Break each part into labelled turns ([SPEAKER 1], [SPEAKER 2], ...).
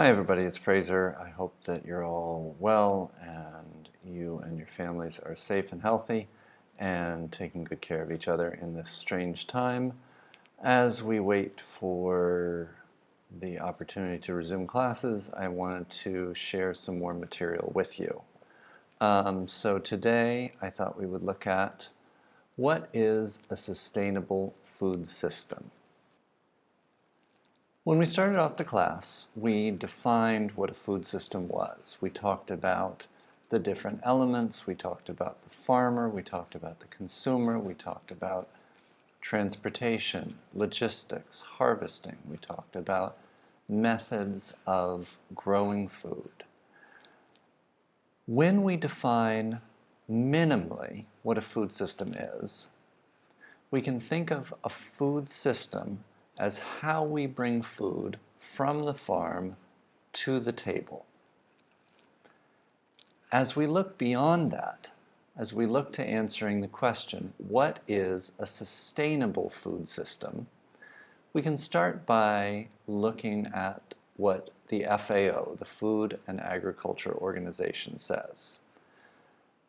[SPEAKER 1] Hi everybody, it's Fraser. I hope that you're all well and you and your families are safe and healthy and taking good care of each other in this strange time as we wait for the opportunity to resume classes. I wanted to share some more material with you. So today I thought we would look at what is a sustainable food system. When we started off the class, we defined what a food system was. We talked about the different elements, we talked about the farmer, we talked about the consumer, we talked about transportation, logistics, harvesting, we talked about methods of growing food. When we define minimally what a food system is, we can think of a food system as how we bring food from the farm to the table. As we look beyond that, as we look to answering the question, what is a sustainable food system, we can start by looking at what the FAO, the Food and Agriculture Organization, says.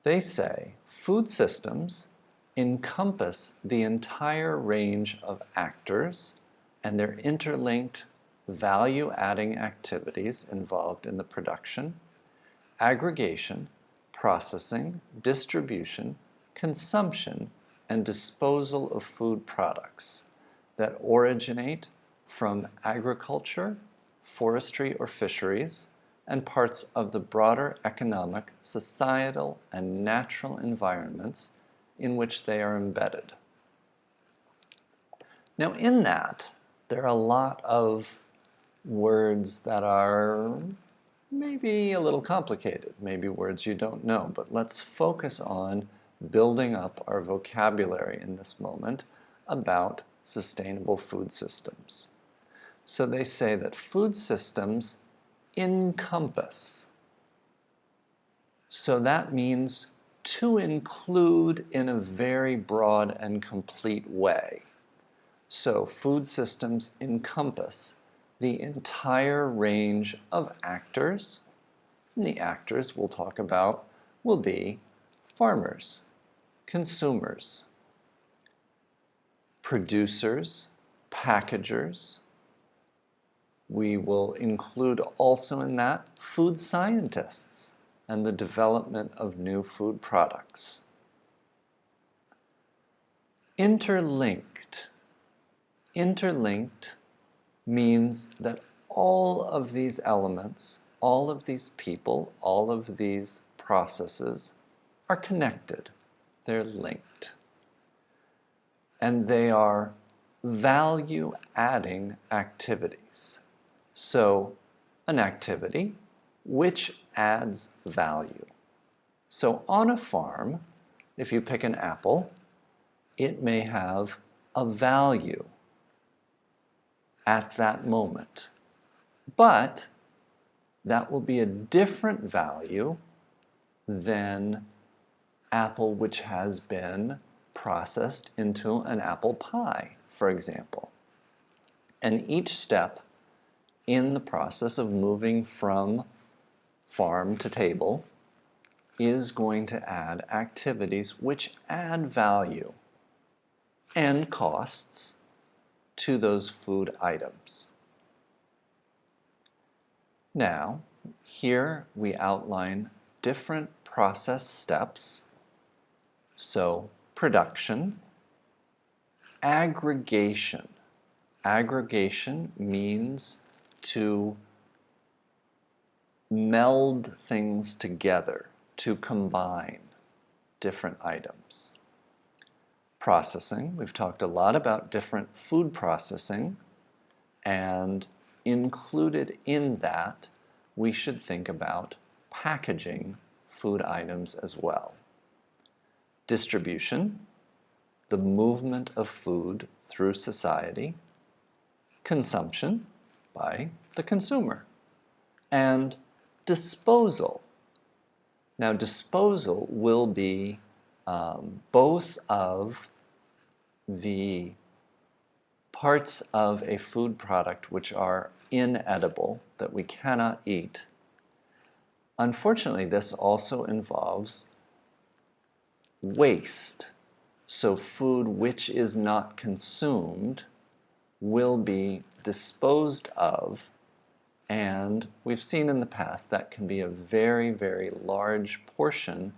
[SPEAKER 1] They say food systems encompass the entire range of actors and their interlinked value-adding activities involved in the production, aggregation, processing, distribution, consumption, and disposal of food products that originate from agriculture, forestry or fisheries, and parts of the broader economic, societal, and natural environments in which they are embedded. Now, in that, there are a lot of words that are maybe a little complicated, maybe words you don't know, but let's focus on building up our vocabulary in this moment about sustainable food systems. So they say that food systems encompass. So that means to include in a very broad and complete way. So food systems encompass the entire range of actors, and the actors we'll talk about will be farmers, consumers, producers, packagers. We will include also in that food scientists and the development of new food products. Interlinked. Interlinked means that all of these elements, all of these people, all of these processes are connected. They're linked. And they are value-adding activities. So, an activity which adds value. So on a farm, if you pick an apple, it may have a value at that moment. But that will be a different value than apple which has been processed into an apple pie, for example. And each step in the process of moving from farm to table is going to add activities which add value and costs to those food items. Now, here we outline different process steps. So, production, aggregation. Aggregation means to meld things together, to combine different items. Processing, we've talked a lot about different food processing, and included in that, we should think about packaging food items as well. Distribution, the movement of food through society. Consumption by the consumer. And disposal. Now, disposal will be both of the parts of a food product which are inedible, that we cannot eat. Unfortunately, this also involves waste. So food which is not consumed will be disposed of, and we've seen in the past that can be a very, very large portion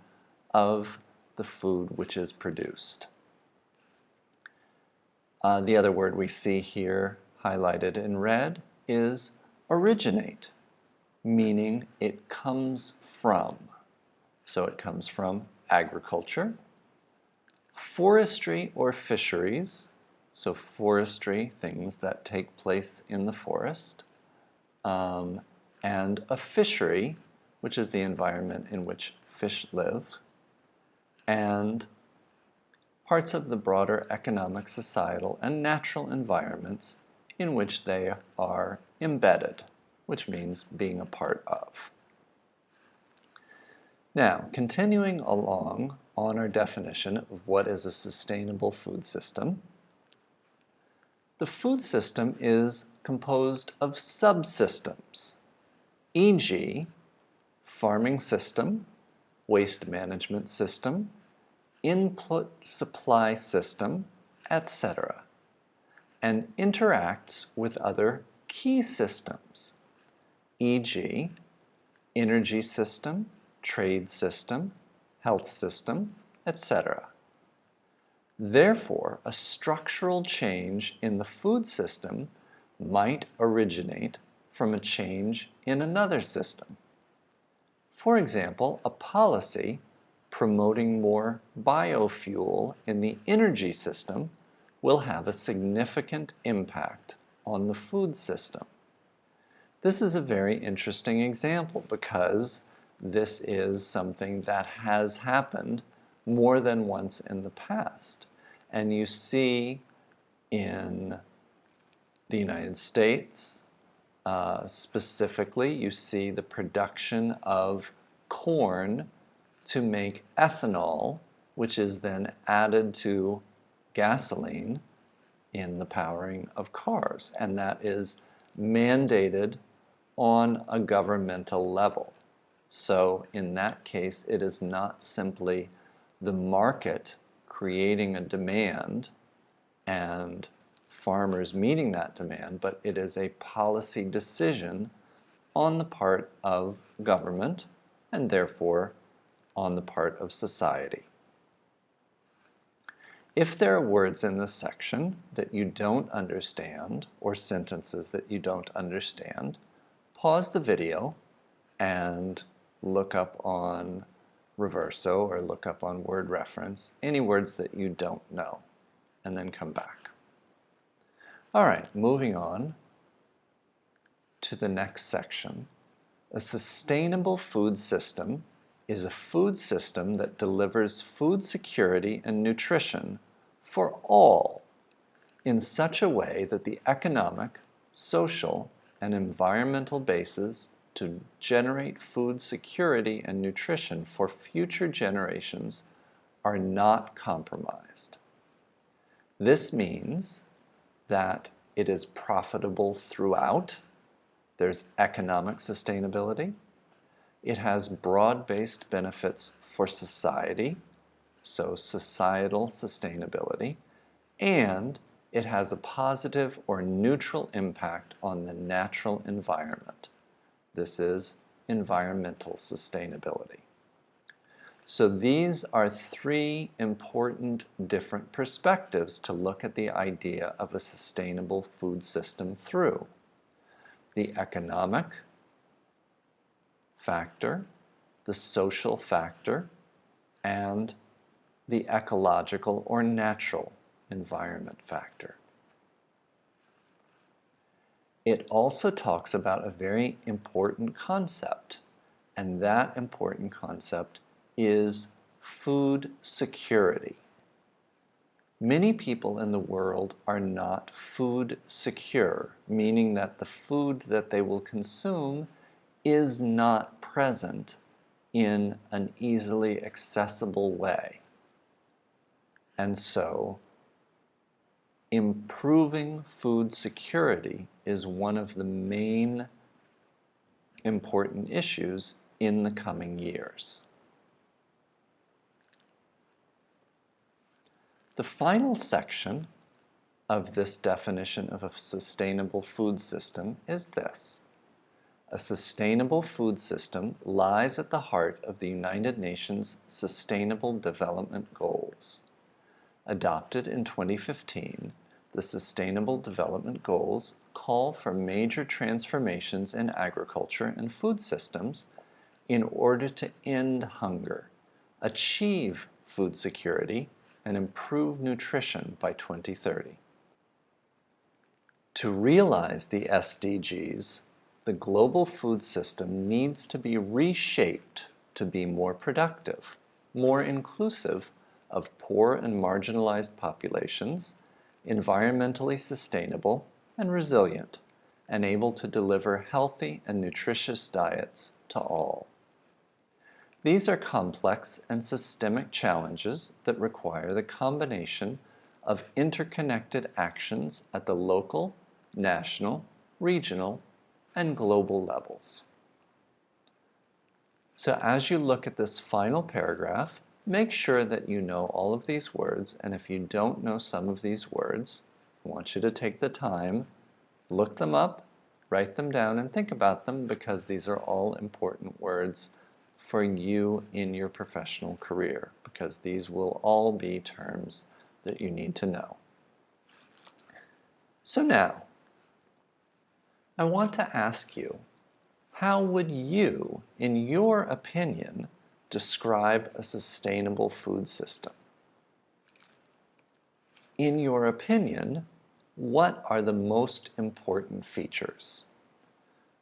[SPEAKER 1] of the food which is produced. The other word we see here highlighted in red is originate, meaning it comes from. So it comes from agriculture, forestry or fisheries, so forestry, things that take place in the forest, and a fishery, which is the environment in which fish live, and parts of the broader economic, societal, and natural environments in which they are embedded, which means being a part of. Now, continuing along on our definition of what is a sustainable food system, the food system is composed of subsystems, e.g., farming system, waste management system, input supply system, etc., and interacts with other key systems, e.g., energy system, trade system, health system, etc. Therefore, a structural change in the food system might originate from a change in another system. For example, a policy promoting more biofuel in the energy system will have a significant impact on the food system. This is a very interesting example because this is something that has happened more than once in the past. And you see in the United States, specifically, you see the production of corn to make ethanol, which is then added to gasoline in the powering of cars. And that is mandated on a governmental level. So in that case, it is not simply the market creating a demand and farmers meeting that demand, but it is a policy decision on the part of government and therefore on the part of society. If there are words in this section that you don't understand or sentences that you don't understand, pause the video and look up on Reverso or look up on word reference any words that you don't know, and then come back. All right, moving on to the next section. A sustainable food system is a food system that delivers food security and nutrition for all in such a way that the economic, social, and environmental bases to generate food security and nutrition for future generations are not compromised. This means that it is profitable throughout. There's economic sustainability. It has broad-based benefits for society, so societal sustainability, and it has a positive or neutral impact on the natural environment. This is environmental sustainability. So these are three important different perspectives to look at the idea of a sustainable food system through: the economic factor, the social factor, and the ecological or natural environment factor. It also talks about a very important concept, and that important concept is food security. Many people in the world are not food secure, meaning that the food that they will consume is not present in an easily accessible way. And so, improving food security is one of the main important issues in the coming years. The final section of this definition of a sustainable food system is this. A sustainable food system lies at the heart of the United Nations Sustainable Development Goals. Adopted in 2015, the Sustainable Development Goals call for major transformations in agriculture and food systems in order to end hunger, achieve food security, and improve nutrition by 2030. To realize the SDGs, the global food system needs to be reshaped to be more productive, more inclusive of poor and marginalized populations, environmentally sustainable and resilient, and able to deliver healthy and nutritious diets to all. These are complex and systemic challenges that require the combination of interconnected actions at the local, national, regional, and global levels. So as you look at this final paragraph, make sure that you know all of these words, and if you don't know some of these words, I want you to take the time, look them up, write them down, and think about them, because these are all important words for you in your professional career, because these will all be terms that you need to know. So now, I want to ask you, how would you, in your opinion, describe a sustainable food system? In your opinion, what are the most important features?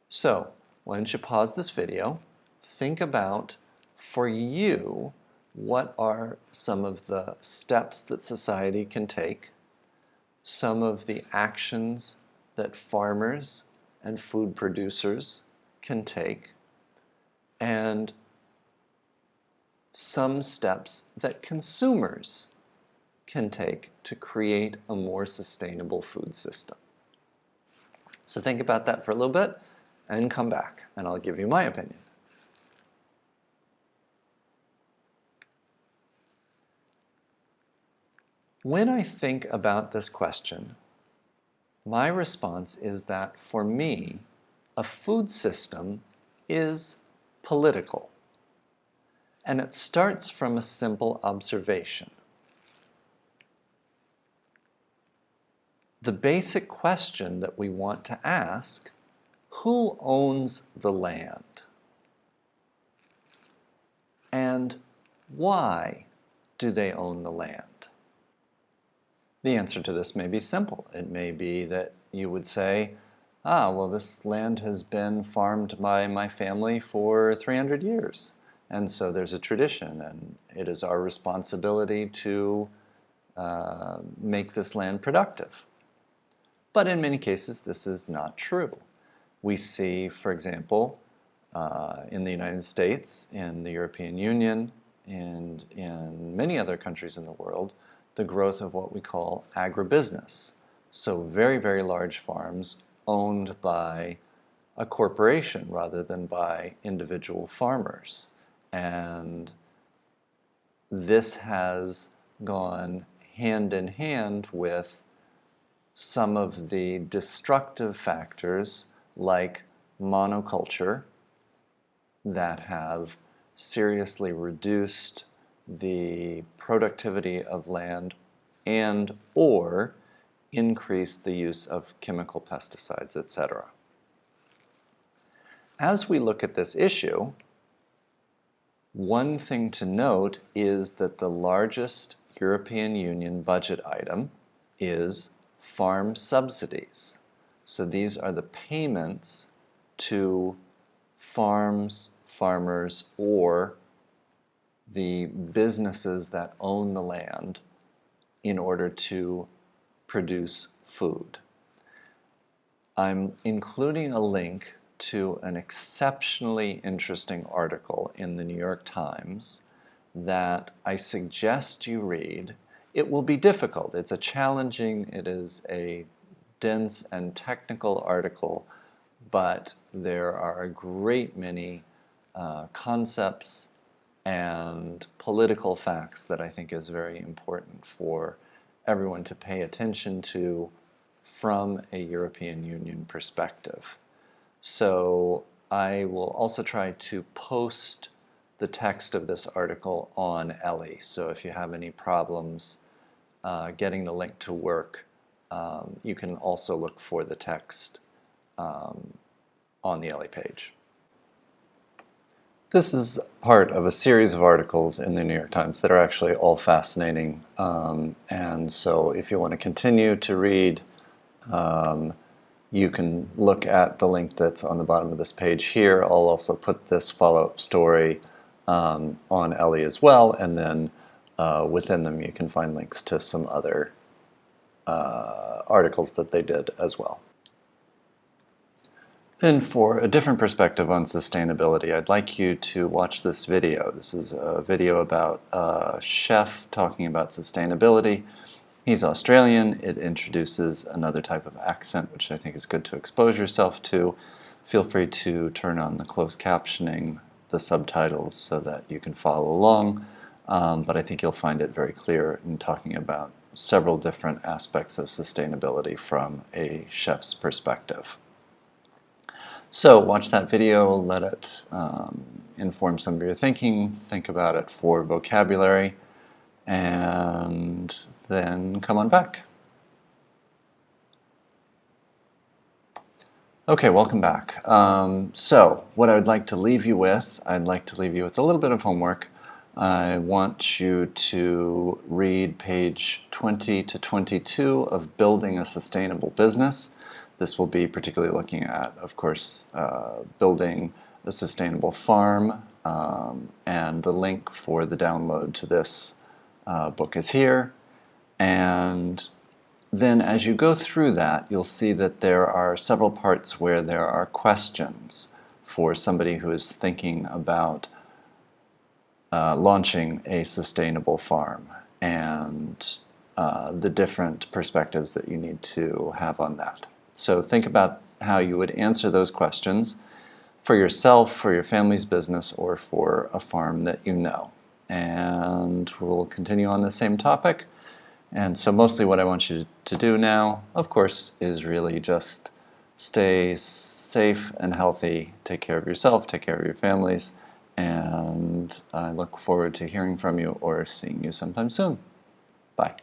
[SPEAKER 1] So, why don't you pause this video, think about, for you, what are some of the steps that society can take, some of the actions that farmers and food producers can take, and some steps that consumers can take to create a more sustainable food system. So think about that for a little bit and come back, and I'll give you my opinion. When I think about this question, my response is that for me, a food system is political. And it starts from a simple observation. The basic question that we want to ask, who owns the land? And why do they own the land? The answer to this may be simple. It may be that you would say, well, this land has been farmed by my family for 300 years. And so there's a tradition, and it is our responsibility to make this land productive. But in many cases, this is not true. We see, for example, in the United States, in the European Union, and in many other countries in the world, the growth of what we call agribusiness. So very, very large farms owned by a corporation rather than by individual farmers. And this has gone hand in hand with some of the destructive factors like monoculture that have seriously reduced the productivity of land and or increased the use of chemical pesticides, etc. As we look at this issue, one thing to note is that the largest European Union budget item is farm subsidies. So these are the payments to farms, farmers, or the businesses that own the land in order to produce food. I'm including a link to an exceptionally interesting article in the New York Times that I suggest you read. It will be difficult. It is a dense and technical article, but there are a great many concepts and political facts that I think is very important for everyone to pay attention to from a European Union perspective. So I will also try to post the text of this article on Ellie. So if you have any problems getting the link to work, you can also look for the text on the Ellie page. This is part of a series of articles in the New York Times that are actually all fascinating. And so if you want to continue to read, you can look at the link that's on the bottom of this page here. I'll also put this follow-up story on Ellie as well, and then within them you can find links to some other articles that they did as well. Then for a different perspective on sustainability, I'd like you to watch this video. This is a video about a chef talking about sustainability. He's Australian. It introduces another type of accent, which I think is good to expose yourself to. Feel free to turn on the closed captioning, the subtitles, so that you can follow along. But I think you'll find it very clear in talking about several different aspects of sustainability from a chef's perspective. So watch that video, let it inform some of your thinking, think about it for vocabulary, and then come on back. Okay, welcome back. So what I would like to leave you with, I'd like to leave you with a little bit of homework. I want you to read page 20 to 22 of Building a Sustainable Business. This will be particularly looking at, of course, building a sustainable farm, and the link for the download to this book is here. And then as you go through that, you'll see that there are several parts where there are questions for somebody who is thinking about launching a sustainable farm, and the different perspectives that you need to have on that. So think about how you would answer those questions for yourself, for your family's business, or for a farm that you know. And we'll continue on the same topic. And so mostly what I want you to do now, of course, is really just stay safe and healthy. Take care of yourself, take care of your families, and I look forward to hearing from you or seeing you sometime soon. Bye.